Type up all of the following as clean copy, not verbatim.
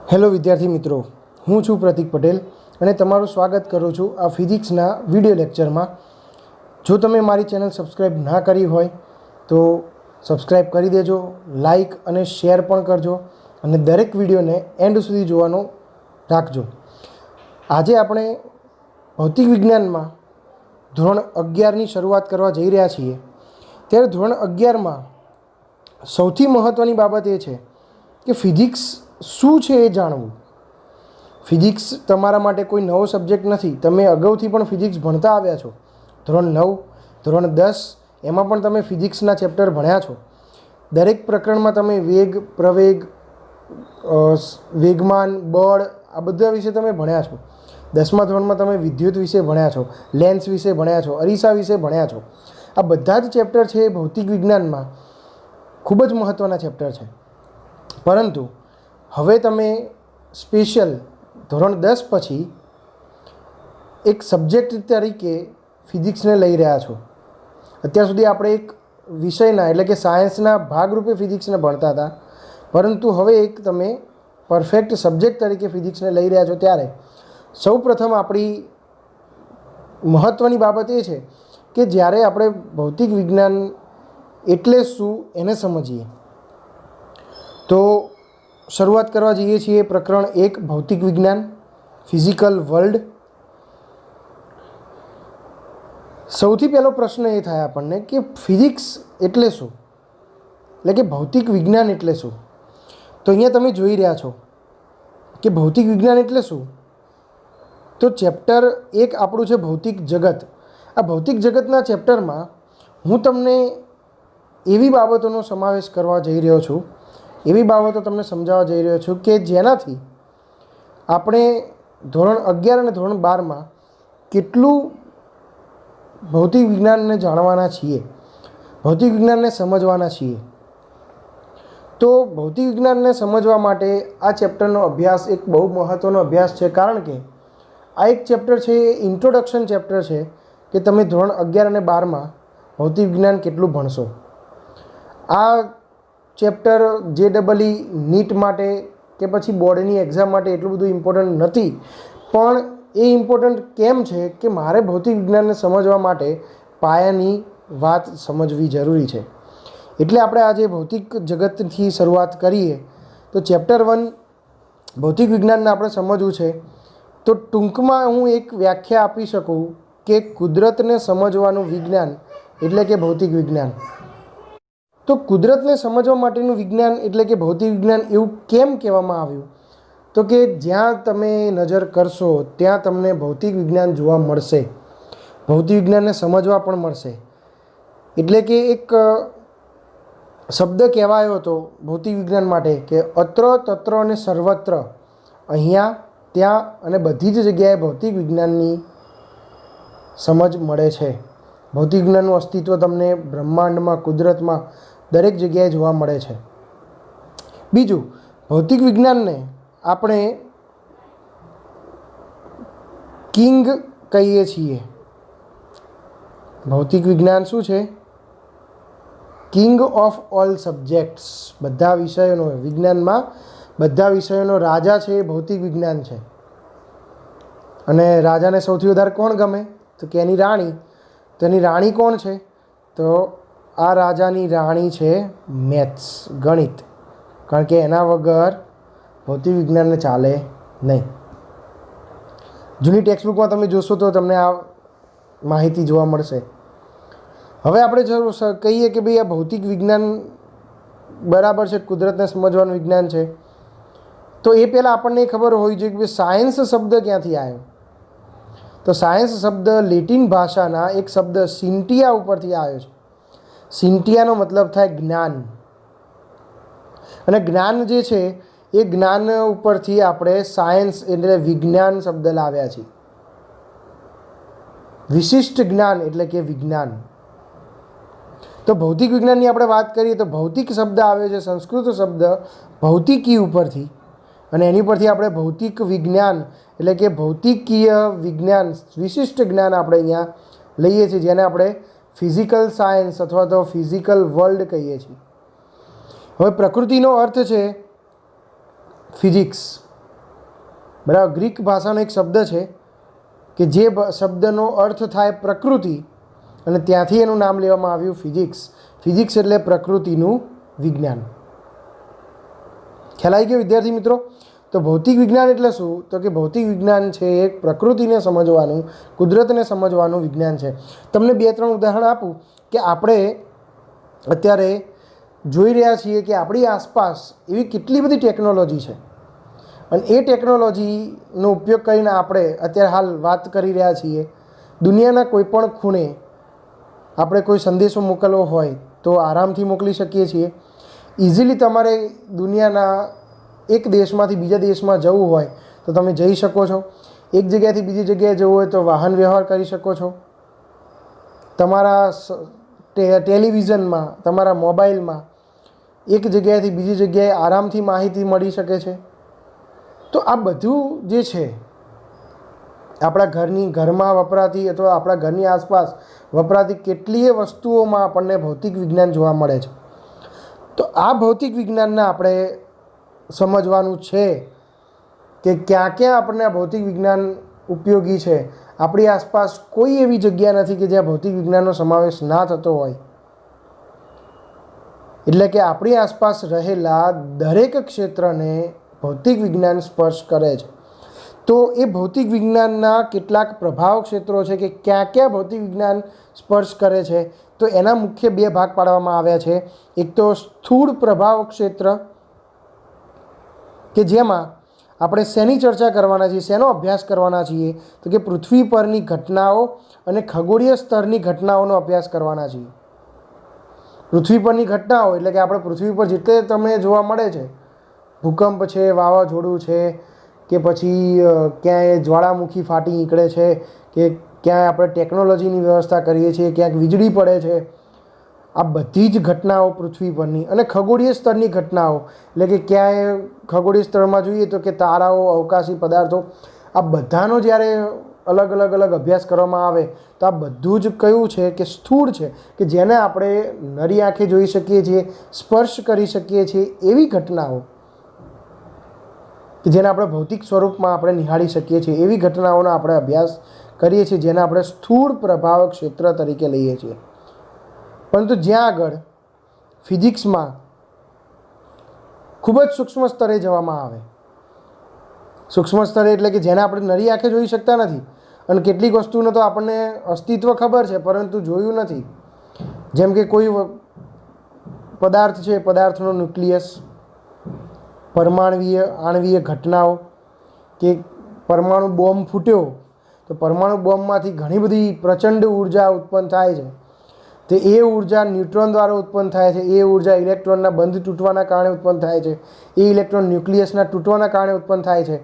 Hello વિદ્યાર્થી મિત્રો, હું છું પ્રતિક પટેલ અને તમારું સ્વાગત કરું છું આ ફિઝિક્સના વિડિયો લેક્ચરમાં. જો તમે મારી ચેનલ સબસ્ક્રાઈબ ના કરી હોય તો સબસ્ક્રાઈબ કરી દેજો, લાઈક અને શેર પણ કરજો અને દરેક વિડીયોને એન્ડ સુધી જોવાનું રાખજો. આજે આપણે ભૌતિક વિજ્ઞાનમાં ધોરણ 11ની શરૂઆત કરવા જઈ રહ્યા છીએ. ત્યારે ધોરણ 11માં સૌથી મહત્ત્વની બાબત એ છે કે ફિઝિક્સ શું છે એ જાણવું. ફિઝિક્સ તમારા માટે કોઈ નવો સબ્જેક્ટ નથી. તમે અગાઉથી પણ ફિઝિક્સ ભણતા આવ્યા છો. ધોરણ 9, ધોરણ 10 એમાં પણ તમે ફિઝિક્સના ચેપ્ટર ભણ્યા છો. દરેક પ્રકરણમાં તમે વેગ, પ્રવેગ, વેગમાન, બળ આ બધા વિશે તમે ભણ્યા છો. 10મા ધોરણમાં તમે વિદ્યુત વિશે ભણ્યા છો, લેન્સ વિશે ભણ્યા છો, અરીસા વિશે ભણ્યા છો. આ બધા જ ચેપ્ટર છે એ ભૌતિક વિજ્ઞાનમાં ખૂબ જ મહત્ત્વના ચેપ્ટર છે. પરંતુ હવે તમે સ્પેશિયલ ધોરણ 10 પછી એક સબ્જેક્ટ તરીકે ફિઝિક્સને લઈ રહ્યા છો. અત્યાર સુધી આપણે એક વિષયના એટલે કે સાયન્સના ભાગરૂપે ફિઝિક્સને ભણતા હતા, પરંતુ હવે એક તમે પરફેક્ટ સબ્જેક્ટ તરીકે ફિઝિક્સને લઈ રહ્યા છો. ત્યારે સૌ પ્રથમ આપણી મહત્ત્વની બાબત એ છે કે જ્યારે આપણે ભૌતિક વિજ્ઞાન એટલે શું એને સમજીએ. તો શરૂઆત કરવા જઈએ છીએ પ્રકરણ 1 ભૌતિક વિજ્ઞાન, ફિઝિકલ વર્લ્ડ. સૌથી પહેલો પ્રશ્ન એ થાય આપણને કે ફિઝિક્સ એટલે શું, એટલે કે ભૌતિક વિજ્ઞાન એટલે શું. તો અહીંયા તમે જોઈ રહ્યા છો કે ભૌતિક વિજ્ઞાન એટલે શું. તો ચેપ્ટર 1 આપણું છે ભૌતિક જગત. આ ભૌતિક જગતના ચેપ્ટરમાં હું તમને એવી બાબતોનો સમાવેશ કરવા જઈ રહ્યો છું, એવી બાબતો તમને સમજાવવા જઈ રહ્યો છું કે જેનાથી આપણે ધોરણ 11 અને ધોરણ 12માં કેટલું ભૌતિક વિજ્ઞાનને જાણવાના છીએ, ભૌતિક વિજ્ઞાનને સમજવાના છીએ. તો ભૌતિક વિજ્ઞાનને સમજવા માટે આ ચેપ્ટરનો અભ્યાસ એક બહુ મહત્ત્વનો અભ્યાસ છે. કારણ કે આ એક ચેપ્ટર છે એ ઇન્ટ્રોડક્શન ચેપ્ટર છે કે તમે ધોરણ 11 અને 12માં ભૌતિક વિજ્ઞાન કેટલું ભણશો. આ ચેપ્ટર JEE નીટ માટે કે પછી બોર્ડની એક્ઝામ માટે એટલું બધું ઇમ્પોર્ટન્ટ નથી, પણ એ ઇમ્પોર્ટન્ટ કેમ છે કે મારે ભૌતિક વિજ્ઞાનને સમજવા માટે પાયાની વાત સમજવી જરૂરી છે. એટલે આપણે આજે ભૌતિક જગતથી શરૂઆત કરીએ. તો ચેપ્ટર 1 ભૌતિક વિજ્ઞાનને આપણે સમજવું છે. તો ટૂંકમાં હું એક વ્યાખ્યા આપી શકું કે કુદરતને સમજવાનું વિજ્ઞાન એટલે કે ભૌતિક વિજ્ઞાન. તો કુદરતને સમજવા માટેનું વિજ્ઞાન એટલે કે ભૌતિક વિજ્ઞાન એવું કેમ કહેવામાં આવ્યું? તો કે જ્યાં તમે નજર કરશો ત્યાં તમને ભૌતિક વિજ્ઞાન જોવા મળશે, ભૌતિક વિજ્ઞાનને સમજવા પણ મળશે. એટલે કે એક શબ્દ કહેવાયો હતો ભૌતિક વિજ્ઞાન માટે કે અત્ર તત્ર અને સર્વત્ર, અહીંયા ત્યાં અને બધી જ જગ્યાએ ભૌતિક વિજ્ઞાનની સમજ મળે છે. ભૌતિક વિજ્ઞાનનું અસ્તિત્વ તમને બ્રહ્માંડમાં, કુદરતમાં દરેક જગ્યાએ જોવા મળે છે. બીજું, ભૌતિક વિજ્ઞાનને આપણે કિંગ કહીએ છીએ. ભૌતિક વિજ્ઞાન શું છે? King of all subjects. બધા વિષયોનો, વિજ્ઞાનમાં બધા વિષયોનો રાજા છે એ ભૌતિક વિજ્ઞાન છે. અને રાજાને સૌથી વધારે કોણ ગમે? તો કે એની રાણી. તો એની રાણી કોણ છે? તો આ રાજાની રાણી છે મેથ્સ, ગણિત. કારણ કે એના વગર ભૌતિક વિજ્ઞાનને ચાલે નહીં. જૂની ટેક્સ્ટબુકમાં તમે જોશો તો તમને આ માહિતી જોવા મળશે. હવે આપણે કહીએ કે ભાઈ આ ભૌતિક વિજ્ઞાન બરાબર છે, કુદરતને સમજવાનું વિજ્ઞાન છે. તો એ પહેલાં આપણને ખબર હોવી જોઈએ કે સાયન્સ શબ્દ ક્યાંથી આવ્યો. તો સાયન્સ શબ્દ લેટિન ભાષાના એક શબ્દ સિન્ટિયા ઉપરથી આવ્યો છે. સિન્ટિયાનો મતલબ થાય જ્ઞાન. અને જ્ઞાન જે છે એ જ્ઞાન ઉપરથી આપણે સાયન્સ એટલે વિજ્ઞાન શબ્દ લાવ્યા છીએ. વિશિષ્ટ જ્ઞાન એટલે કે વિજ્ઞાન. તો ભૌતિક વિજ્ઞાનની આપણે વાત કરીએ તો ભૌતિક શબ્દ આવ્યો છે સંસ્કૃત શબ્દ ભૌતિકી ઉપરથી, અને એની પરથી આપણે ભૌતિક વિજ્ઞાન એટલે કે ભૌતિકીય વિજ્ઞાન, વિશિષ્ટ જ્ઞાન આપણે અહીંયા લઈએ છીએ, જેને આપણે ફિઝિકલ સાયન્સ અથવા તો ફિઝિકલ વર્લ્ડ કહીએ છીએ. હવે પ્રકૃતિનો અર્થ છે ફિઝિક્સ, બરાબર. ગ્રીક ભાષાનો એક શબ્દ છે કે જે શબ્દનો અર્થ થાય પ્રકૃતિ, અને ત્યાંથી એનું નામ લેવામાં આવ્યું ફિઝિક્સ. ફિઝિક્સ એટલે પ્રકૃતિનું વિજ્ઞાન. ખ્યાલ આવી ગયો વિદ્યાર્થી મિત્રો? તો ભૌતિક વિજ્ઞાન એટલે શું? તો કે ભૌતિક વિજ્ઞાન છે એ પ્રકૃતિને સમજવાનું, કુદરતને સમજવાનું વિજ્ઞાન છે. તમને 2-3 ઉદાહરણ આપું કે આપણે અત્યારે જોઈ રહ્યા છીએ કે આપણી આસપાસ એવી કેટલી બધી ટેકનોલોજી છે, અને એ ટેકનોલોજીનો ઉપયોગ કરીને આપણે અત્યારે હાલ વાત કરી રહ્યા છીએ. દુનિયાના કોઈ પણ ખૂણે આપણે કોઈ સંદેશો મોકલવો હોય તો આરામથી મોકલી શકીએ છીએ. ઇઝીલી તમારે દુનિયાના એક દેશમાંથી બીજા દેશમાં જવું હોય તો તમે જઈ શકો છો. એક જગ્યાએથી બીજી જગ્યાએ જવું હોય તો વાહન વ્યવહાર કરી શકો છો. તમારા ટેલિવિઝનમાં, તમારા મોબાઈલમાં એક જગ્યાએથી બીજી જગ્યાએ આરામથી માહિતી મળી શકે છે. તો આ બધું જે છે આપણા ઘરમાં વપરાતી અથવા આપણા ઘરની આસપાસ વપરાતી કેટલીય વસ્તુઓમાં આપણને ભૌતિક વિજ્ઞાન જોવા મળે છે. તો આ ભૌતિક વિજ્ઞાનને આપણે સમજવાનું છે કે ક્યાં ક્યાં આપણને આ ભૌતિક વિજ્ઞાન ઉપયોગી છે. આપણી આસપાસ કોઈ એવી જગ્યા નથી કે જ્યાં ભૌતિક વિજ્ઞાનનો સમાવેશ ના થતો હોય. એટલે કે આપણી આસપાસ રહેલા દરેક ક્ષેત્રને ભૌતિક વિજ્ઞાન સ્પર્શ કરે છે. તો એ ભૌતિક વિજ્ઞાનના કેટલાક પ્રભાવ ક્ષેત્રો છે કે ક્યાં ક્યાં ભૌતિક વિજ્ઞાન સ્પર્શ કરે છે. તો એના મુખ્ય 2 ભાગ પાડવામાં આવ્યા છે. એક તો સ્થૂળ પ્રભાવ ક્ષેત્ર, કે જેમાં આપણે શેની ચર્ચા કરવાના છીએ, શેનો અભ્યાસ કરવાના છીએ? તો કે પૃથ્વી પરની ઘટનાઓ અને ખગોળીય સ્તરની ઘટનાઓનો અભ્યાસ કરવાના છીએ. પૃથ્વી પરની ઘટનાઓ એટલે કે આપણે પૃથ્વી પર જેટલે તમને જોવા મળે છે, ભૂકંપ છે, વાવાઝોડું છે, કે પછી ક્યાંય જ્વાળામુખી ફાટી નીકળે છે, કે ક્યાંય આપણે ટેકનોલોજીની વ્યવસ્થા કરીએ છીએ, ક્યાંક વીજળી પડે છે, આ બધી જ ઘટનાઓ પૃથ્વી પરની. અને ખગોળીય સ્તરની ઘટનાઓ એટલે કે ક્યાંય ખગોળીય સ્તરમાં જોઈએ તો કે તારાઓ, અવકાશી પદાર્થો, આ બધાનો જ્યારે અલગ અલગ અભ્યાસ કરવામાં આવે તો આ બધું જ કયું છે કે સ્થૂળ છે, કે જેને આપણે નરી આંખે જોઈ શકીએ છીએ, સ્પર્શ કરી શકીએ છીએ એવી ઘટનાઓ, કે જેને આપણે ભૌતિક સ્વરૂપમાં આપણે નિહાળી શકીએ છીએ એવી ઘટનાઓનો આપણે અભ્યાસ કરીએ છીએ, જેને આપણે સ્થૂળ પ્રભાવ ક્ષેત્ર તરીકે લઈએ છીએ. પરંતુ જ્યાં આગળ ફિઝિક્સમાં ખૂબ જ સૂક્ષ્મ સ્તરે જવામાં આવે, સૂક્ષ્મ સ્તરે એટલે કે જેને આપણે નરી આંખે જોઈ શકતા નથી, અને કેટલીક વસ્તુનો તો આપણને અસ્તિત્વ ખબર છે પરંતુ જોયું નથી. જેમ કે કોઈ પદાર્થ છે, પદાર્થનો ન્યુક્લિયસ, પરમાણવીય આણવીય ઘટનાઓ, કે પરમાણુ બોમ્બ ફૂટ્યો તો પરમાણુ બોમ્બમાંથી ઘણી બધી પ્રચંડ ઉર્જા ઉત્પન્ન થાય છે. તો એ ઉર્જા ન્યુટ્રોન દ્વારા ઉત્પન્ન થાય છે. એ ઉર્જા ઇલેક્ટ્રોનના બંધ તૂટવાના કારણે ઉત્પન્ન થાય છે. એ ઇલેક્ટ્રોન ન્યુક્લિયસના તૂટવાના કારણે ઉત્પન્ન થાય છે.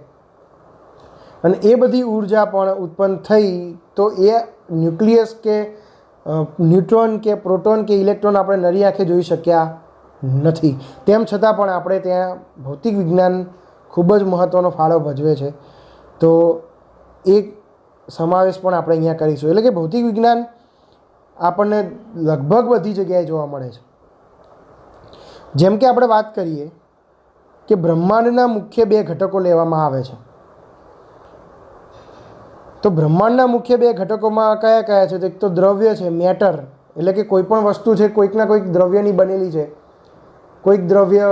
અને એ બધી ઉર્જા પણ ઉત્પન્ન થઈ તો એ ન્યુક્લિયસ કે ન્યુટ્રોન કે પ્રોટોન કે ઇલેક્ટ્રોન આપણે નરી આંખે જોઈ શક્યા નથી. તેમ છતાં પણ આપણે ત્યાં ભૌતિક વિજ્ઞાન ખૂબ જ મહત્ત્વનો ફાળો ભજવે છે. તો એક સમાવેશ પણ આપણે અહીંયા કરીશું. એટલે કે ભૌતિક વિજ્ઞાન આપણને લગભગ બધી જગ્યાએ જોવા મળે છે. જેમ કે આપણે વાત કરીએ કે બ્રહ્માંડના મુખ્ય 2 ઘટકો લેવામાં આવે છે. તો બ્રહ્માંડના મુખ્ય 2 ઘટકોમાં કયા કયા છે? તો એક તો દ્રવ્ય છે, મેટર, એટલે કે કોઈ પણ વસ્તુ છે કોઈકના કોઈક દ્રવ્યની બનેલી છે. કોઈક દ્રવ્ય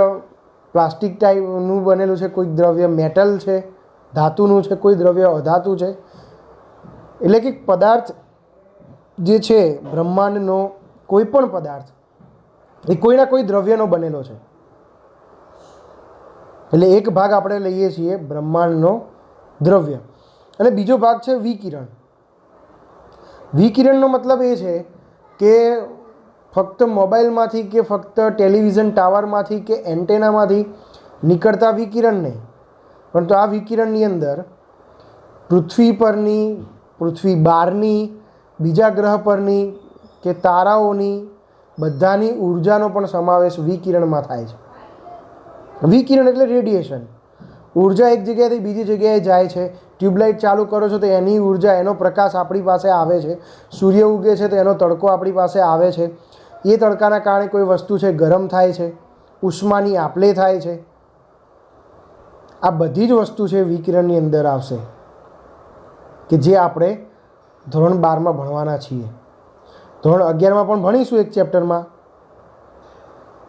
પ્લાસ્ટિક ટાઈપનું બનેલું છે, કોઈક દ્રવ્ય મેટલ છે, ધાતુનું છે, કોઈ દ્રવ્ય અધાતુ છે. એટલે કે પદાર્થ જે છે બ્રહ્માંડનો કોઈ પણ પદાર્થ એ કોઈના કોઈ દ્રવ્યનો બનેલો છે. એટલે એક ભાગ આપણે લઈએ છીએ બ્રહ્માંડનો દ્રવ્ય, અને બીજો ભાગ છે વિકિરણ. વિકિરણનો મતલબ એ છે કે ફક્ત મોબાઈલમાંથી કે ફક્ત ટેલિવિઝન ટાવરમાંથી કે એન્ટેનામાંથી નીકળતા વિકિરણ નહીં, પરંતુ આ વિકિરણની અંદર પૃથ્વી પરની, પૃથ્વી બહારની, બીજા ગ્રહ પરની કે તારાઓની બધાની ઉર્જાનો પણ સમાવેશ વિકિરણમાં થાય છે. વિકિરણ એટલે રેડિયેશન. ઉર્જા એક જગ્યાએથી બીજી જગ્યાએ જાય છે. ટ્યુબલાઇટ ચાલુ કરો છો તો એની ઉર્જા, એનો પ્રકાશ આપણી પાસે આવે છે. સૂર્ય ઉગે છે તો એનો તડકો આપણી પાસે આવે છે. એ તડકાના કારણે કોઈ વસ્તુ છે ગરમ થાય છે, ઉષ્માની આપ લે થાય છે. આ બધી જ વસ્તુ છે વિકિરણની અંદર આવશે કે જે આપણે ધોરણ 12માં ભણવાના છીએ. ધોરણ 11માં પણ ભણીશું એક ચેપ્ટરમાં,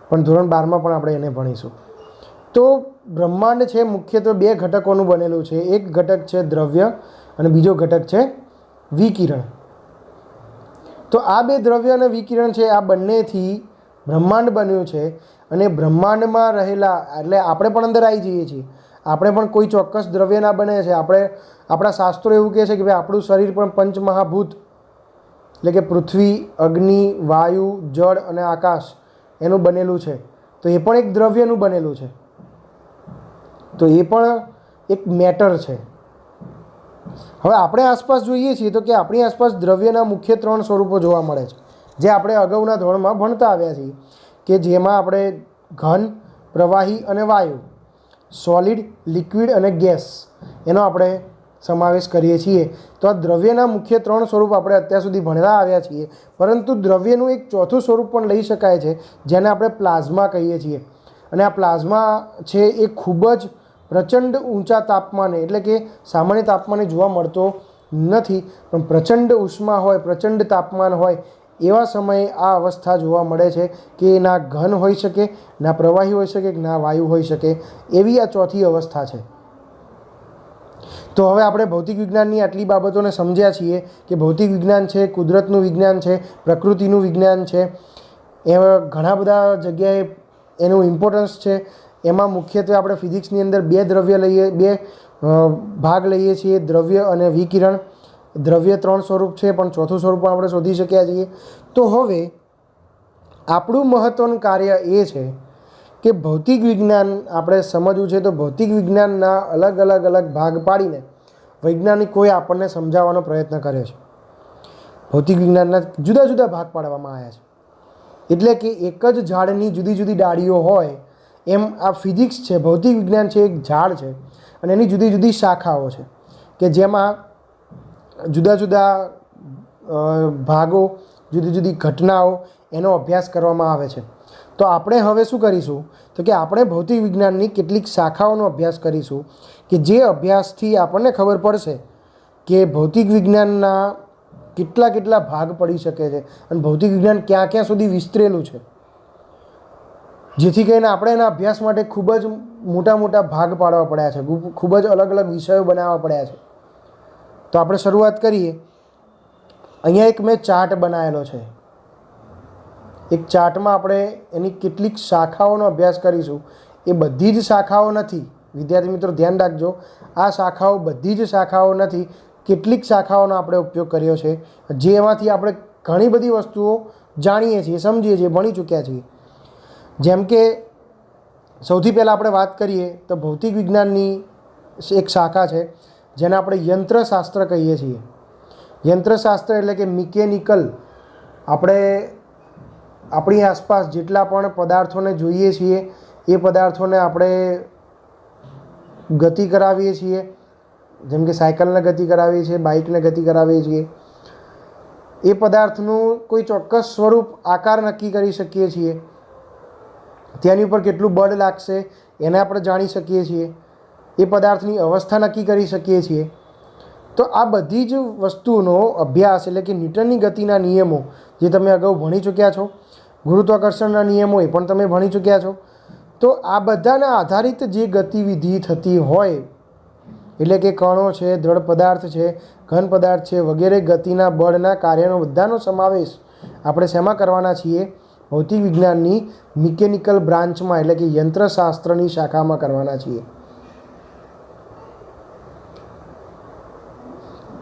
પણ ધોરણ 12માં પણ આપણે એને ભણીશું. તો બ્રહ્માંડ છે મુખ્યત્વે 2 ઘટકોનું બનેલું છે. એક ઘટક છે દ્રવ્ય અને બીજો ઘટક છે વિકિરણ. તો આ 2 દ્રવ્ય અને વિકિરણ છે, આ બંનેથી બ્રહ્માંડ બન્યું છે. અને બ્રહ્માંડમાં રહેલા, એટલે આપણે પણ અંદર આવી જઈએ છીએ. આપણે પણ કોઈ ચોક્કસ દ્રવ્યના બને છે. આપણા શાસ્ત્રો એવું કહે છે કે ભાઈ આપણું શરીર પણ પંચમહાભૂત એટલે કે પૃથ્વી, અગ્નિ, વાયુ, જળ અને આકાશ એનું બનેલું છે. તો એ પણ એક દ્રવ્યનું બનેલું છે. તો એ પણ એક મેટર છે. હવે આપણે આસપાસ જોઈએ છીએ તો કે આપણી આસપાસ દ્રવ્યના મુખ્ય 3 સ્વરૂપો જોવા મળે છે, જે આપણે અગાઉના ધોરણમાં ભણતા આવ્યા છીએ, કે જેમાં આપણે ઘન, પ્રવાહી અને વાયુ, સોલિડ, લિક્વિડ અને ગેસ એનો આપણે સમાવેશ કરીએ છીએ. તો આ દ્રવ્યના મુખ્ય 3 સ્વરૂપ આપણે અત્યાર સુધી ભણતા આવ્યા છીએ. પરંતુ દ્રવ્યનું એક ચોથું સ્વરૂપ પણ લઈ શકાય છે, જેને આપણે પ્લાઝમા કહીએ છીએ. અને આ પ્લાઝમા છે એ ખૂબ જ પ્રચંડ ઊંચા તાપમાને, એટલે કે સામાન્ય તાપમાને જોવા મળતો નથી, પણ પ્રચંડ ઉષ્મા હોય, પ્રચંડ તાપમાન હોય એવા સમયે આ અવસ્થા જોવા મળે છે કે ના ઘન હોઈ શકે, ના પ્રવાહી હોઈ શકે, ના વાયુ હોઈ શકે, એવી આ ચોથી અવસ્થા છે. તો હવે આપણે ભૌતિક વિજ્ઞાનની આટલી બાબતોને સમજ્યા છીએ કે ભૌતિક વિજ્ઞાન છે, કુદરતનું વિજ્ઞાન છે, પ્રકૃતિનું વિજ્ઞાન છે. એવા ઘણા બધા જગ્યાએ એનું ઇમ્પોર્ટન્સ છે. એમાં મુખ્યત્વે આપણે ફિઝિક્સની અંદર 2 ભાગ લઈએ છીએ, દ્રવ્ય અને વિકિરણ. દ્રવ્ય 3 સ્વરૂપ છે, પણ ચોથું સ્વરૂપ આપણે શોધી શક્યા છીએ. તો હવે આપણું મહત્ત્વનું કાર્ય એ છે કે ભૌતિક વિજ્ઞાન આપણે સમજવું છે. તો ભૌતિક વિજ્ઞાનના અલગ અલગ ભાગ પાડીને વૈજ્ઞાનિકોએ આપણને સમજાવવાનો પ્રયત્ન કર્યો છે. ભૌતિક વિજ્ઞાનના જુદા જુદા ભાગ પાડવામાં આવ્યા છે. એટલે કે એક જ ઝાડની જુદી જુદી ડાળીઓ હોય એમ આ ફિઝિક્સ છે, ભૌતિક વિજ્ઞાન છે, એક ઝાડ છે અને એની જુદી જુદી શાખાઓ છે, કે જેમાં જુદા જુદા ભાગો, જુદી જુદી ઘટનાઓ એનો અભ્યાસ કરવામાં આવે છે. તો આપણે હવે શું કરીશું તો કે આપણે ભૌતિક વિજ્ઞાનની કેટલીક શાખાઓનો અભ્યાસ કરીશું, કે જે અભ્યાસથી આપણને ખબર પડશે કે ભૌતિક વિજ્ઞાનના કેટલા ભાગ પડી શકે છે અને ભૌતિક વિજ્ઞાન ક્યાં સુધી વિસ્તરેલું છે, જેથી કરીને આપણે એના અભ્યાસ માટે ખૂબ જ મોટા ભાગ પાડવા પડ્યા છે, ખૂબ જ અલગ વિષયો બનાવવા પડ્યા છે. તો આપણે શરૂઆત કરીએ. અહીંયા એક મેં ચાર્ટ બનાવેલો છે. એક ચાર્ટમાં આપણે એની કેટલીક શાખાઓનો અભ્યાસ કરીશું. એ બધી જ શાખાઓ નથી, વિદ્યાર્થી મિત્રો ધ્યાન રાખજો, આ શાખાઓ બધી જ શાખાઓ નથી. કેટલીક શાખાઓનો આપણે ઉપયોગ કર્યો છે, જેમાંથી આપણે ઘણી બધી વસ્તુઓ જાણીએ છીએ, સમજીએ છીએ, ભણી ચૂક્યા છીએ. જેમ કે સૌથી પહેલાં આપણે વાત કરીએ તો ભૌતિક વિજ્ઞાનની એક શાખા છે જેને આપણે યંત્રશાસ્ત્ર કહીએ છીએ. યંત્રશાસ્ત્ર એટલે કે મિકેનિકલ. આપણે આપણી આસપાસ જેટલા પણ પદાર્થોને જોઈએ છીએ એ પદાર્થોને આપણે ગતિ કરાવીએ છીએ. જેમ કે સાયકલને ગતિ કરાવીએ છીએ, બાઇકને ગતિ કરાવીએ છીએ. એ પદાર્થનું કોઈ ચોક્કસ સ્વરૂપ, આકાર નક્કી કરી શકીએ છીએ. તેની ઉપર કેટલું બળ લાગશે એને આપણે જાણી શકીએ છીએ. એ પદાર્થની અવસ્થા નક્કી કરી શકીએ છીએ. તો આ બધી જ વસ્તુનો અભ્યાસ, એટલે કે ન્યૂટનની ગતિના નિયમો જે તમે અગાઉ ભણી ચૂક્યા છો, ગુરુત્વાકર્ષણના નિયમો એ પણ તમે ભણી ચૂક્યા છો. તો આ બધાના આધારિત જે ગતિવિધિ થતી હોય, એટલે કે કણો છે, દ્રઢ પદાર્થ છે, ઘન પદાર્થ છે વગેરે ગતિના બળના કાર્યનો બધાનો સમાવેશ આપણે શેમાં કરવાના છીએ? ભૌતિક વિજ્ઞાનની મિકેનિકલ બ્રાન્ચમાં, એટલે કે યંત્રશાસ્ત્રની શાખામાં કરવાના છીએ.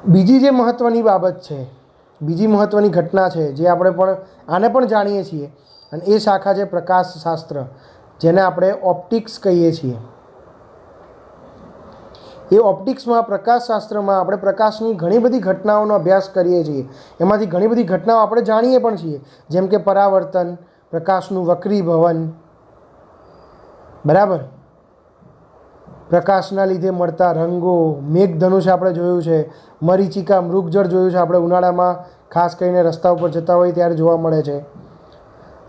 બીજી જે મહત્ત્વની બાબત છે, બીજી મહત્ત્વની ઘટના છે જે આપણે પણ આને પણ જાણીએ છીએ, અને એ શાખા છે પ્રકાશશાસ્ત્ર, જેને આપણે ઓપ્ટિક્સ કહીએ છીએ. એ ઓપ્ટિક્સમાં, પ્રકાશશાસ્ત્રમાં આપણે પ્રકાશની ઘણી બધી ઘટનાઓનો અભ્યાસ કરીએ છીએ. એમાંથી ઘણી બધી ઘટનાઓ આપણે જાણીએ પણ છીએ, જેમ કે પરાવર્તન, પ્રકાશનું વક્રીભવન, બરાબર, પ્રકાશના લીધે મળતા રંગો, મેઘધનુષ્ય આપણે જોયું છે, મરીચિકા, મૃગજળ જોયું છે, આપણે ઉનાળામાં ખાસ કરીને રસ્તા ઉપર જતા હોય ત્યારે જોવા મળે છે.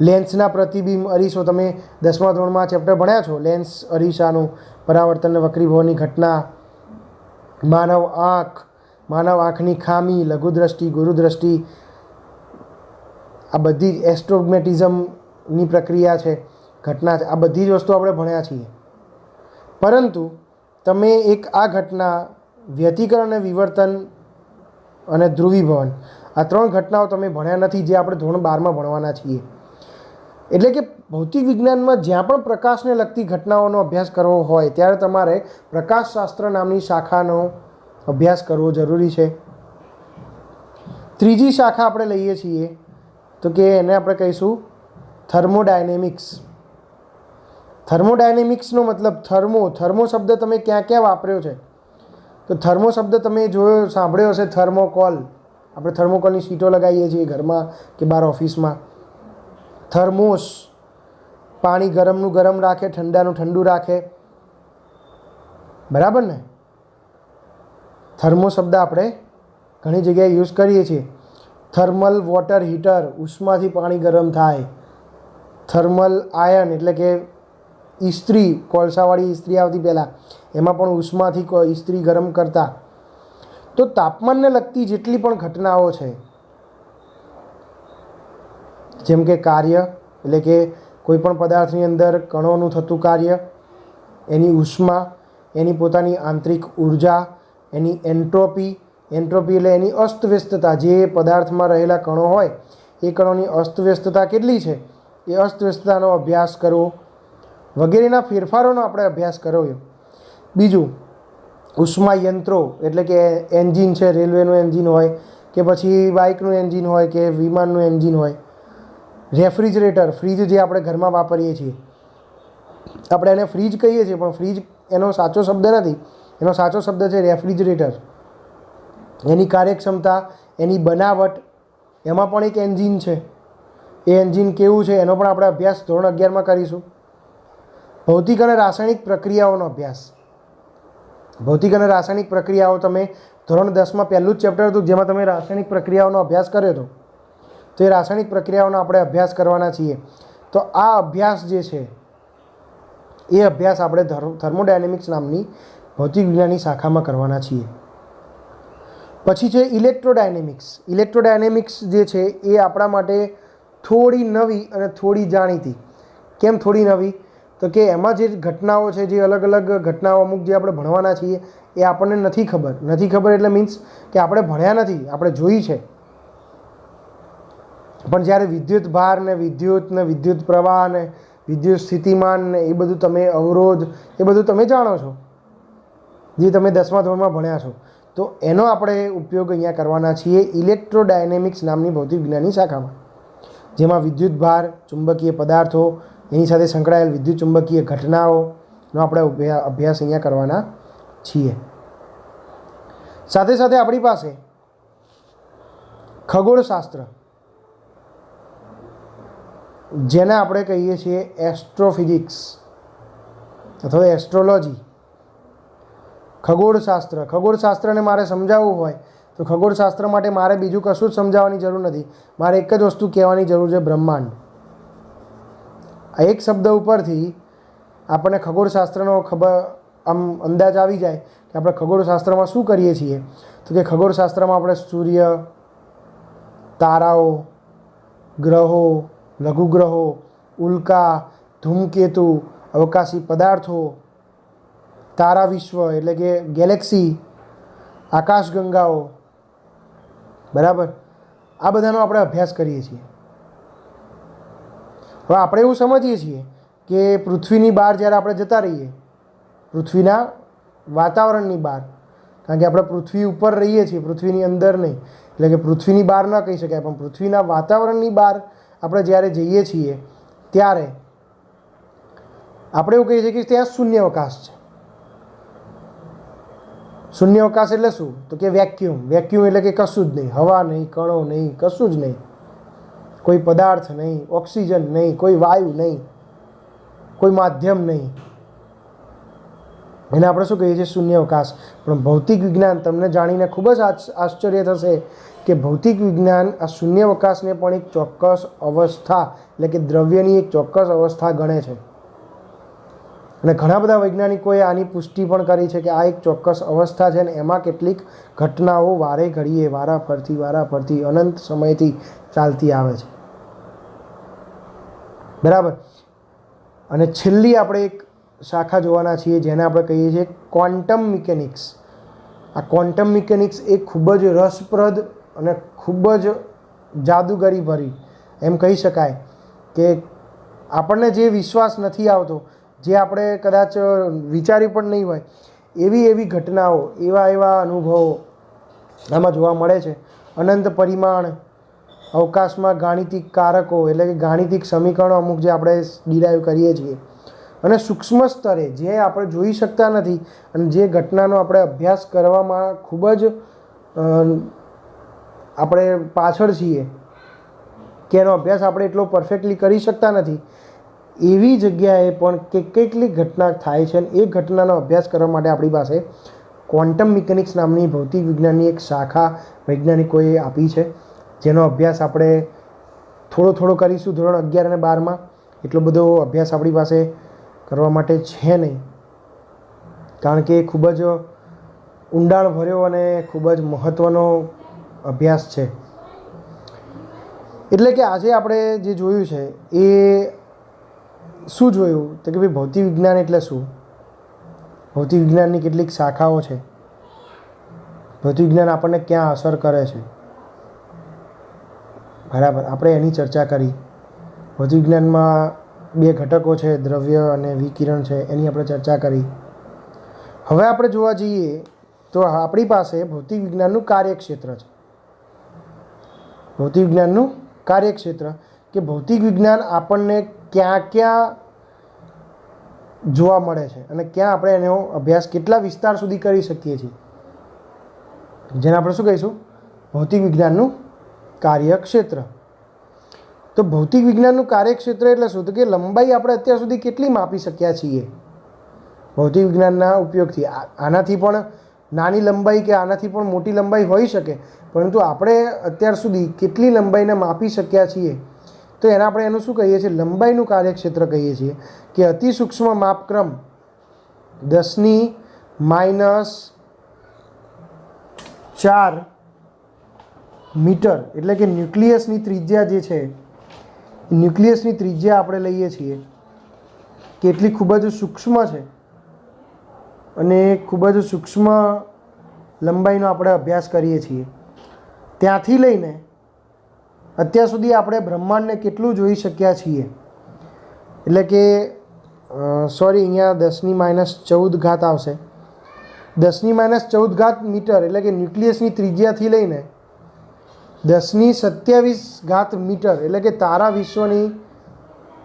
લેન્સના પ્રતિબિંબ, અરીસો, તમે 10મા ધોરણમાં ચેપ્ટર ભણ્યા છો લેન્સ, અરીસાનું. પરાવર્તન અને વક્રીભવનની ઘટના, માનવ આંખની ખામી, લઘુદ્રષ્ટિ, ગુરુદ્રષ્ટિ, આ બધી જ એસ્ટ્રોગ્મેટિઝમની પ્રક્રિયા છે, ઘટના છે. આ બધી જ વસ્તુ આપણે ભણ્યા છીએ. પરંતુ તમે એક આ ઘટના વ્યતિકરણ અને વિવર્તન અને ધ્રુવીભવન, આ 3 ઘટનાઓ તમે ભણ્યા નથી, જે આપણે ધોરણ 12માં ભણવાના છીએ. એટલે કે ભૌતિક વિજ્ઞાનમાં જ્યાં પણ પ્રકાશને લગતી ઘટનાઓનો અભ્યાસ કરવો હોય ત્યારે તમારે પ્રકાશશાસ્ત્ર નામની શાખાનો અભ્યાસ કરવો જરૂરી છે. ત્રીજી શાખા આપણે લઈએ છીએ તો કે એને આપણે કહીશું થર્મોડાયનેમિક્સ. થર્મોડાયનેમિક્સનો મતલબ થર્મો શબ્દ તમે ક્યાં ક્યાં વાપર્યો છે? તો થર્મો શબ્દ તમે સાંભળ્યો હશે, થર્મોકોલ. આપણે થર્મોકોલની સીટો લગાવીએ છીએ ઘરમાં કે બહાર ઓફિસમાં. થર્મોસ, પાણી ગરમનું ગરમ રાખે, ઠંડાનું ઠંડુ રાખે, બરાબર ને? થર્મો શબ્દ આપણે ઘણી જગ્યાએ યુઝ કરીએ છીએ. થર્મલ વોટર હીટર, ઉષ્માથી પાણી ગરમ થાય. થર્મલ આયન એટલે કે ઇસ્ત્રી, કોલસાવાળી ઇસ્ત્રી આવતી પહેલાં, એમાં પણ ઉષ્માથી ઇસ્ત્રી ગરમ કરતા. તો તાપમાનને લગતી જેટલી પણ ઘટનાઓ છે, જેમ કે કાર્ય એટલે કે કોઈ પણ પદાર્થની અંદર કણોનું થતું કાર્ય, એની ઉષ્મા, એની પોતાની આંતરિક ઉર્જા, એની એન્ટ્રોપી એટલે એની અસ્તવ્યસ્તતા, જે પદાર્થમાં રહેલા કણો હોય એ કણોની અસ્તવ્યસ્તતા કેટલી છે એ અસ્તવ્યસ્તતાનો અભ્યાસ કરવો, વગેરેના ફેરફારોનો આપણે અભ્યાસ કરવો. બીજું, ઉષ્મા યંત્રો એટલે કે એન્જિન છે, રેલવેનું એન્જિન હોય કે પછી બાઇકનું એન્જિન હોય કે વિમાનનું એન્જિન હોય. રેફ્રિજરેટર, ફ્રીજ જે આપણે ઘરમાં વાપરીએ છીએ, આપણે એને ફ્રીજ કહીએ છીએ પણ ફ્રીજ એનો સાચો શબ્દ નથી. એનો સાચો શબ્દ છે રેફ્રિજરેટર. એની કાર્યક્ષમતા, એની બનાવટ, એમાં પણ એક એન્જિન છે. એ એન્જિન કેવું છે એનો પણ આપણે અભ્યાસ ધોરણ 11માં કરીશું. ભૌતિક અને રાસાયણિક પ્રક્રિયાઓનો અભ્યાસ. ભૌતિક અને રાસાયણિક પ્રક્રિયાઓ તમે ધોરણ 10માં પહેલું જ ચેપ્ટર હતું જેમાં તમે રાસાયણિક પ્રક્રિયાઓનો અભ્યાસ કર્યો હતો. તો એ રાસાયણિક પ્રક્રિયાઓનો આપણે અભ્યાસ કરવાના છીએ. તો આ અભ્યાસ જે છે એ અભ્યાસ આપણે થર્મોડાયનેમિક્સ નામની ભૌતિક વિજ્ઞાનની શાખામાં કરવાના છીએ. પછી છે ઇલેક્ટ્રોડાયનેમિક્સ. ઇલેક્ટ્રોડાયનેમિક્સ જે છે એ આપણા માટે થોડી નવી અને થોડી જાણીતી. કેમ થોડી નવી? તો કે એમાં જે ઘટનાઓ છે, જે અલગ અલગ ઘટનાઓ અમુક જે આપણે ભણવાના છીએ એ આપણને નથી ખબર એટલે મીન્સ કે આપણે ભણ્યા નથી, આપણે જોઈ છે. પણ જ્યારે વિદ્યુત ભાર ને વિદ્યુત પ્રવાહ ને વિદ્યુત સ્થિતિમાન ને એ બધું તમે અવરોધ, એ બધું તમે જાણો છો, જે તમે 10મા ધોરણમાં ભણ્યા છો. તો એનો આપણે ઉપયોગ અહીંયા કરવાના છીએ ઇલેક્ટ્રોડાયનેમિક્સ નામની ભૌતિક વિજ્ઞાનની શાખામાં, જેમાં વિદ્યુત ભાર, ચુંબકીય પદાર્થો, એની સાથે સંકળાયેલ વિદ્યુત ચુંબકીય ઘટનાઓનો આપણે અભ્યાસ અહીંયા કરવાના છીએ. સાથે સાથે આપણી પાસે ખગોળશાસ્ત્ર, જેને આપણે કહીએ છીએ એસ્ટ્રોફિઝિક્સ અથવા એસ્ટ્રોલોજી. ખગોળશાસ્ત્રને મારે સમજાવવું હોય તો ખગોળશાસ્ત્ર માટે મારે બીજું કશું જ સમજાવવાની જરૂર નથી. મારે એક જ વસ્તુ કહેવાની જરૂર છે, બ્રહ્માંડ. આ એક શબ્દ ઉપરથી આપણને ખગોળશાસ્ત્રનો આમ અંદાજ આવી જાય કે આપણે ખગોળશાસ્ત્રમાં શું કરીએ છીએ. તો કે ખગોળશાસ્ત્રમાં આપણે સૂર્ય, તારાઓ, ગ્રહો, લઘુગ્રહો, ઉલ્કા, ધૂમકેતુ, અવકાશી પદાર્થો, તારા વિશ્વ એટલે કે ગેલેક્સી, આકાશગંગાઓ, બરાબર, આ બધાનો આપણે અભ્યાસ કરીએ છીએ. હવે આપણે એવું સમજીએ છીએ કે પૃથ્વીની બહાર જ્યારે આપણે જતા રહીએ, પૃથ્વીના વાતાવરણની બહાર, કારણ કે આપણે પૃથ્વી ઉપર રહીએ છીએ, પૃથ્વીની અંદર નહીં, એટલે કે પૃથ્વીની બહાર ન કહી શકાય, પણ પૃથ્વીના વાતાવરણની બહાર આપણે જ્યારે જઈએ છીએ ત્યારે આપણે એવું કહીએ છીએ કે ત્યાં શૂન્યાવકાશ છે. શૂન્યાવકાશ એટલે શું? તો કે વેક્યુમ એટલે કે કશું જ નહીં, હવા નહીં, કણો નહીં, કશું જ નહીં, કોઈ પદાર્થ નહીં, ઓક્સિજન નહીં, કોઈ વાયુ નહીં, કોઈ માધ્યમ નહીં. એને આપણે શું કહીએ છીએ? શૂન્યાવકાશ. પણ ભૌતિક વિજ્ઞાન, તમને જાણીને ખૂબ જ આશ્ચર્ય થશે કે ભૌતિક વિજ્ઞાન આ શૂન્યાવકાશને પણ એક ચોક્કસ અવસ્થા એટલે કે દ્રવ્યની એક ચોક્કસ અવસ્થા ગણે છે. અને ઘણા બધા વૈજ્ઞાનિકોએ આની પુષ્ટિ પણ કરી છે કે આ એક ચોક્કસ અવસ્થા છે ને એમાં કેટલીક ઘટનાઓ વારે ઘડીએ વારાફરતી અનંત સમયથી ચાલતી આવે છે, બરાબર. અને છેલ્લી આપણે એક શાખા જોવાના છીએ જેને આપણે કહીએ છીએ ક્વોન્ટમ મિકેનિક્સ. આ ક્વોન્ટમ મિકેનિક્સ એ ખૂબ જ રસપ્રદ અને ખૂબ જ જાદુગરી ભરી એમ કહી શકાય કે આપણને જે વિશ્વાસ નથી આવતો, જે આપણે કદાચ વિચારી પણ નહીં હોય એવી ઘટનાઓ, એવા અનુભવો આમાં જોવા મળે છે. અનંત પરિમાણ, અવકાશમાં ગાણિતિક કારકો એટલે કે ગાણિતિક સમીકરણો અમુક જે આપણે ડિરાઈવ કરીએ છીએ, અને સૂક્ષ્મ સ્તરે જે આપણે જોઈ શકતા નથી અને જે ઘટનાનો આપણે અભ્યાસ કરવામાં ખૂબ જ આપણે પાછળ છીએ કે એનો અભ્યાસ આપણે એટલો પરફેક્ટલી કરી શકતા નથી, એવી જગ્યાએ પણ કેટલીક ઘટના થાય છે. અને એ ઘટનાનો અભ્યાસ કરવા માટે આપણી પાસે ક્વોન્ટમ મિકેનિક્સ નામની ભૌતિક વિજ્ઞાનની એક શાખા વૈજ્ઞાનિકોએ આપી છે, જેનો અભ્યાસ આપણે થોડો કરીશું ધોરણ 11 અને 12માં. એટલો બધો અભ્યાસ આપણી પાસે કરવા માટે છે નહીં, કારણ કે એ ખૂબ જ ઊંડાણ ભર્યો અને ખૂબ જ મહત્ત્વનો અભ્યાસ છે. એટલે કે આજે આપણે જે જોયું છે એ શું જોયું તો કે ભાઈ ભૌતિક વિજ્ઞાન એટલે શું, ભૌતિક વિજ્ઞાનની કેટલીક શાખાઓ છે, ભૌતિક વિજ્ઞાન આપણને ક્યાં અસર કરે છે, બરાબર. આપણે એની ચર્ચા કરી. ભૌતિક વિજ્ઞાનમાં 2 ઘટકો છે, દ્રવ્ય અને વિકિરણ છે, એની આપણે ચર્ચા કરી. હવે આપણે જોવા જઈએ તો આપણી પાસે ભૌતિક વિજ્ઞાનનું કાર્યક્ષેત્ર છે. ભૌતિક વિજ્ઞાનનું કાર્યક્ષેત્ર કે ભૌતિક વિજ્ઞાન આપણને ક્યાં જોવા મળે છે અને ક્યાં આપણે એનો અભ્યાસ કેટલા વિસ્તાર સુધી કરી શકીએ છીએ, જેને આપણે શું કહીશું, ભૌતિક વિજ્ઞાનનું કાર્યક્ષેત્ર. તો ભૌતિક વિજ્ઞાનનું કાર્યક્ષેત્ર એટલે શું તો કે લંબાઈ આપણે અત્યાર સુધી કેટલી માપી શક્યા છીએ ભૌતિક વિજ્ઞાનના ઉપયોગથી. આનાથી પણ નાની લંબાઈ કે આનાથી પણ મોટી લંબાઈ હોઈ શકે, પરંતુ આપણે અત્યાર સુધી કેટલી લંબાઈને માપી શક્યા છીએ તો આપણે એનું શું કહીએ છીએ, લંબાઈનું કાર્યક્ષેત્ર કહીએ છીએ. કે અતિ સૂક્ષ્મ માપક્રમ 10⁻⁴ મીટર એટલે કે ન્યુક્લિયસની ત્રિજ્યા જે છે, ન્યુક્લિયસની ત્રિજ્યા આપણે લઈએ છીએ કે એટલી ખૂબ જ સૂક્ષ્મ છે અને ખૂબ જ સૂક્ષ્મ લંબાઈનો આપણે અભ્યાસ કરીએ છીએ. ત્યાંથી લઈને અત્યાર સુધી આપણે બ્રહ્માંડને કેટલું જોઈ શક્યા છીએ, એટલે કે અહીંયા 10⁻⁴ આવશે. 10⁻⁴ મીટર એટલે કે ન્યુક્લિયસની ત્રિજ્યાથી લઈને 10⁻27 મીટર એટલે કે તારા વિશ્વની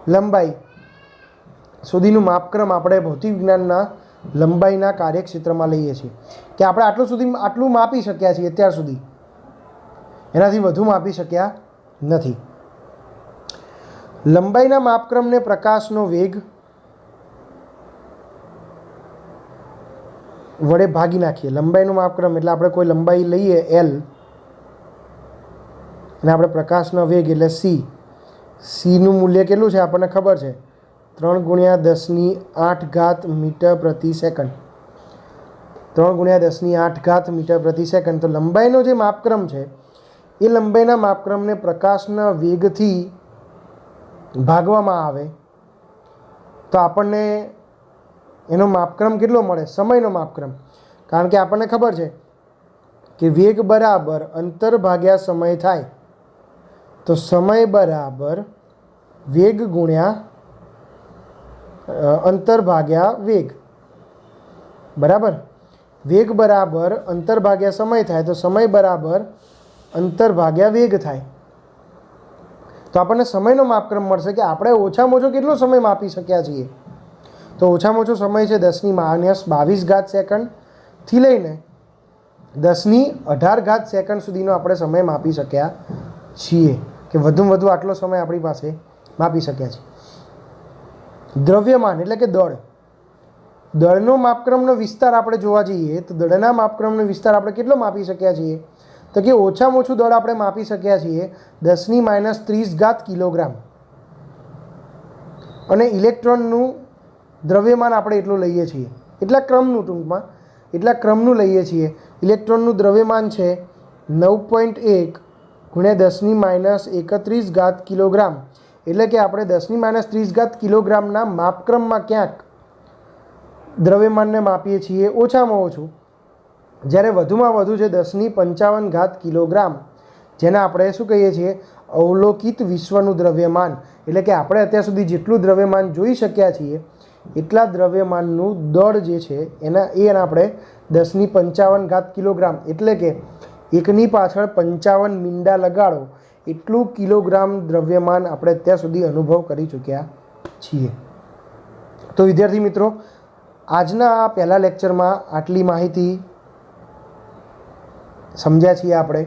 લંબાઈ સુધીનું માપક્રમ આપણે ભૌતિક વિજ્ઞાનના લંબાઈના કાર્યક્ષેત્રમાં લઈએ છીએ. કે આપણે આટલું માપી શક્યા છીએ અત્યાર સુધી, એનાથી વધુ માપી શક્યા નથી. લંબાઈના માપક્રમને પ્રકાશનો વેગ વડે ભાગી નાખીએ. લંબાઈનું માપક્રમ એટલે આપણે કોઈ લંબાઈ લઈએ L અને આપણે પ્રકાશનો વેગ એટલે cનું મૂલ્ય કેટલું છે આપણને ખબર છે, 3×10⁸ મીટર પ્રતિ સેકન્ડ. 3×10⁸ મીટર પ્રતિ સેકન્ડ. તો લંબાઈનો જે માપક્રમ છે એ લંબાઈના માપક્રમને પ્રકાશના વેગથી ભાગવામાં આવે તો આપણને એનો માપક્રમ કેટલો મળે, સમયનો માપક્રમ. કારણ કે આપણને ખબર છે કે વેગ બરાબર અંતર ભાગ્યા સમય થાય, તો સમય બરાબર વેગ ગુણ્યા અંતર ભાગ્યા વેગ, બરાબર. વેગ બરાબર અંતર ભાગ્યા સમય થાય તો સમય બરાબર અંતર ભાગ્યા વેગ થાય. તો આપણને સમયનો માપક્રમ મળશે કે આપણે ઓછામાં ઓછો કેટલો સમય માપી શક્યા છીએ. તો ઓછામાં ઓછો સમય છે 10⁻22 સેકન્ડથી લઈને 10⁻18 સેકન્ડ સુધીનો આપણે સમય માપી શક્યા છીએ, કે વધુમાં વધુ આટલો સમય આપણી પાસે માપી શક્યા છીએ. દ્રવ્યમાન એટલે કે દળનો માપક્રમનો વિસ્તાર આપણે જોવા જઈએ તો દળના માપક્રમનો વિસ્તાર આપણે કેટલો માપી શક્યા છીએ તો કે ઓછામાં ઓછું દળ આપણે માપી શક્યા છીએ 10⁻30 કિલોગ્રામ. અને ઇલેક્ટ્રોનનું દ્રવ્યમાન આપણે એટલું લઈએ છીએ, એટલા ક્રમનું, ટૂંકમાં એટલા ક્રમનું લઈએ છીએ. ઇલેક્ટ્રોનનું દ્રવ્યમાન છે 9.1 × 10⁻31 કિલોગ્રામ, એટલે કે આપણે 10⁻30 કિલોગ્રામના માપક્રમમાં ક્યાંક દ્રવ્યમાનને માપીએ છીએ ઓછામાં ઓછું, જ્યારે વધુમાં વધુ છે 10⁻55 કિલોગ્રામ, જેને આપણે શું કહીએ છીએ? અવલોકિત વિશ્વનું દ્રવ્યમાન. એટલે કે આપણે અત્યાર સુધી જેટલું દ્રવ્યમાન જોઈ શક્યા છીએ એટલા દ્રવ્યમાનનું દળ જે છે એને આપણે 10⁻55 કિલોગ્રામ, એટલે કે એકની પાછળ 55 મીંડા લગાડો એટલું કિલોગ્રામ દ્રવ્યમાન આપણે અત્યાર સુધી અનુભવ કરી ચૂક્યા છીએ. તો વિદ્યાર્થી મિત્રો, આજના આ પહેલા લેક્ચરમાં આટલી માહિતી સમજ્યા છીએ આપણે.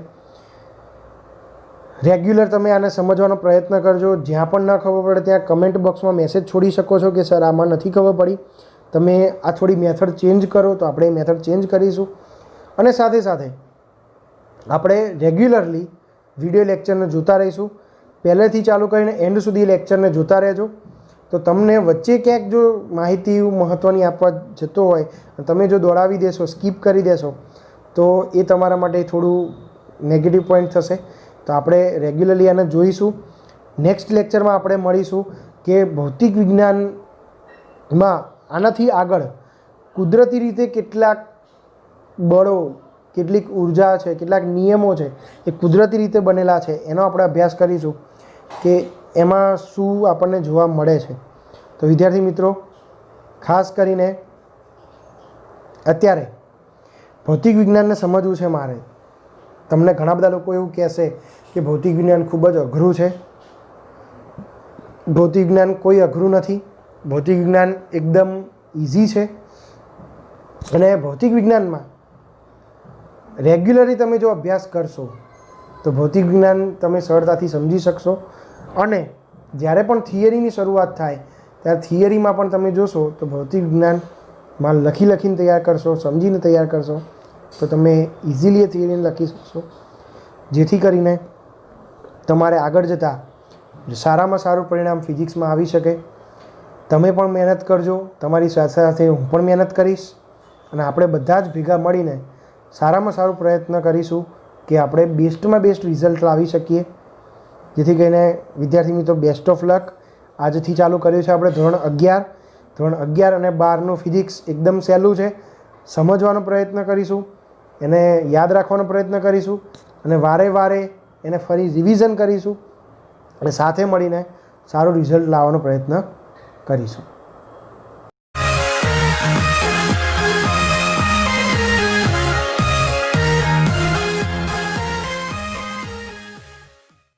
રેગ્યુલર તમે આને સમજવાનો પ્રયત્ન કરજો. જ્યાં પણ ન ખબર પડે ત્યાં કમેન્ટ બોક્સમાં મેસેજ છોડી શકો છો કે સર આમાં નથી ખબર પડી, તમે આ થોડી મેથડ ચેન્જ કરો, તો આપણે એ મેથડ ચેન્જ કરીશું. અને સાથે સાથે આપણે રેગ્યુલરલી વિડીયો લેક્ચરને જોતા રહીશું. પહેલેથી ચાલુ કરીને એન્ડ સુધી લેક્ચરને જોતા રહેજો. તો તમને વચ્ચે ક્યાંક જો માહિતી મહત્ત્વની આપવા જતો હોય, તમે જો દોડાવી દેશો, સ્કીપ કરી દેશો, તો એ તમારા માટે થોડું નેગેટિવ પોઈન્ટ થશે. તો આપણે રેગ્યુલરલી આને જોઈશું. નેક્સ્ટ લેક્ચરમાં આપણે મળીશું કે ભૌતિક વિજ્ઞાનમાં આનાથી આગળ કુદરતી રીતે કેટલાક બળો, કેટલીક ઉર્જા છે, કેટલાક નિયમો છે એ કુદરતી રીતે બનેલા છે, એનો આપણે અભ્યાસ કરીશું કે એમાં શું આપણને જોવા મળે છે. તો વિદ્યાર્થી મિત્રો, ખાસ કરીને અત્યારે ભૌતિક વિજ્ઞાનને સમજવું છે મારે. તમને ઘણા બધા લોકો એવું કહેશે કે ભૌતિક વિજ્ઞાન ખૂબ જ અઘરું છે. ભૌતિક વિજ્ઞાન કોઈ અઘરું નથી. ભૌતિક વિજ્ઞાન એકદમ ઇઝી છે. અને ભૌતિક વિજ્ઞાનમાં રેગ્યુલરલી તમે જો અભ્યાસ કરશો તો ભૌતિક વિજ્ઞાન તમે સરળતાથી સમજી શકશો. અને જ્યારે પણ થિયરીની શરૂઆત થાય ત્યારે થિયરીમાં પણ તમે જોશો તો ભૌતિક વિજ્ઞાનમાં લખીને તૈયાર કરશો, સમજીને તૈયાર કરશો, તો તમે ઇઝીલી એ થિયરીને લખી શકશો, જેથી કરીને તમારે આગળ જતાં સારામાં સારું પરિણામ ફિઝિક્સમાં આવી શકે. તમે પણ મહેનત કરજો, તમારી સાથે સાથે હું પણ મહેનત કરીશ, અને આપણે બધા જ ભેગા મળીને સારામાં સારું પ્રયત્ન કરીશું કે આપણે બેસ્ટમાં બેસ્ટ રિઝલ્ટ લાવી શકીએ. જેથી કરીને વિદ્યાર્થી મિત્રો, બેસ્ટ ઓફ લક. આજથી ચાલુ કર્યું છે આપણે ધોરણ 11 અને 12નું ફિઝિક્સ એકદમ સહેલું છે. સમજવાનો પ્રયત્ન કરીશું, એને યાદ રાખવાનો પ્રયત્ન કરીશું, અને વારે વારે એને ફરી રિવિઝન કરીશું, અને સાથે મળીને સારું રિઝલ્ટ લાવવાનો પ્રયત્ન કરીશું.